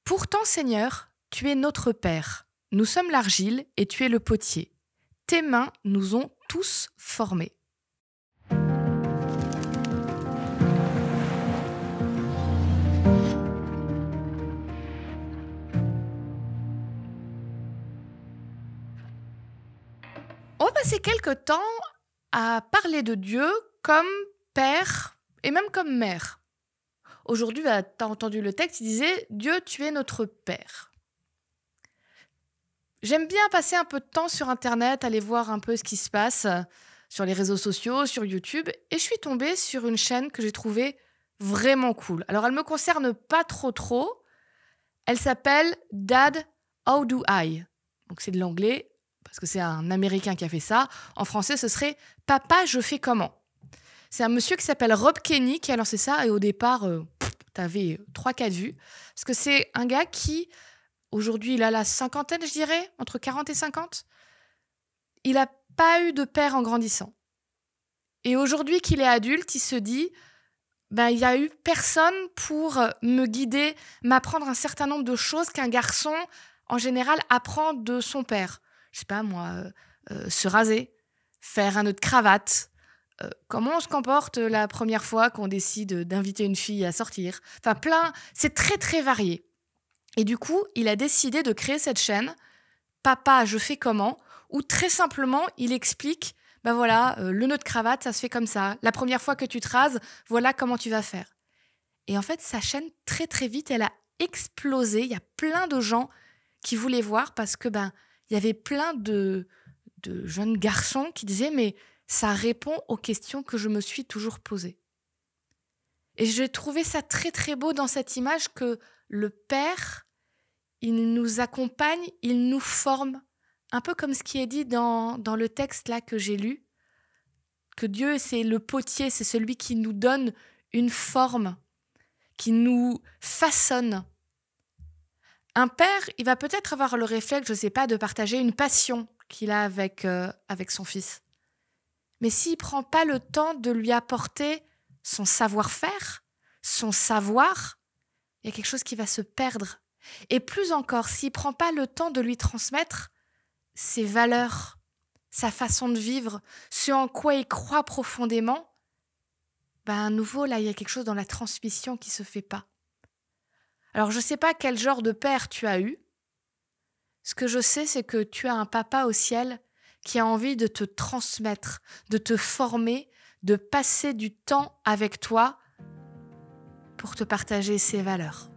Pourtant, Seigneur, tu es notre Père. Nous sommes l'argile et tu es le potier. Tes mains nous ont tous formés. On va passer quelques temps à parler de Dieu comme Père et même comme Mère. Aujourd'hui, tu as entendu le texte, il disait « Dieu, tu es notre Père ». J'aime bien passer un peu de temps sur Internet, aller voir un peu ce qui se passe sur les réseaux sociaux, sur YouTube, et je suis tombée sur une chaîne que j'ai trouvée vraiment cool. Alors, elle ne me concerne pas trop, elle s'appelle « Dad, How Do I ?» Donc, c'est de l'anglais, parce que c'est un Américain qui a fait ça. En français, ce serait « Papa, je fais comment ?» C'est un monsieur qui s'appelle Rob Kenny qui a lancé ça, et au départ, t'avais 3-4 vues. Parce que c'est un gars qui, aujourd'hui, il a la cinquantaine, je dirais, entre 40 et 50. Il n'a pas eu de père en grandissant. Et aujourd'hui qu'il est adulte, il se dit, il n'y a eu personne pour me guider, m'apprendre un certain nombre de choses qu'un garçon, en général, apprend de son père. Je sais pas moi, se raser, faire un nœud de cravate, comment on se comporte la première fois qu'on décide d'inviter une fille à sortir. Enfin, c'est très varié. Et du coup, il a décidé de créer cette chaîne « Papa, je fais comment ?» où très simplement, il explique le nœud de cravate, ça se fait comme ça. La première fois que tu te rases, voilà comment tu vas faire. Et en fait, sa chaîne, très vite, elle a explosé. Il y a plein de gens qui voulaient voir parce que il y avait plein de jeunes garçons qui disaient « mais ça répond aux questions que je me suis toujours posées ». Et j'ai trouvé ça très beau dans cette image que le Père, il nous accompagne, il nous forme, un peu comme ce qui est dit dans le texte là que j'ai lu, que Dieu, c'est le potier, c'est celui qui nous donne une forme, qui nous façonne. Un père, il va peut-être avoir le réflexe, je ne sais pas, de partager une passion qu'il a avec son fils. Mais s'il ne prend pas le temps de lui apporter son savoir-faire, son savoir, il y a quelque chose qui va se perdre. Et plus encore, s'il ne prend pas le temps de lui transmettre ses valeurs, sa façon de vivre, ce en quoi il croit profondément, à nouveau, là, il y a quelque chose dans la transmission qui ne se fait pas. Alors, je ne sais pas quel genre de père tu as eu. Ce que je sais, c'est que tu as un papa au ciel qui a envie de te transmettre, de te former, de passer du temps avec toi pour te partager ses valeurs.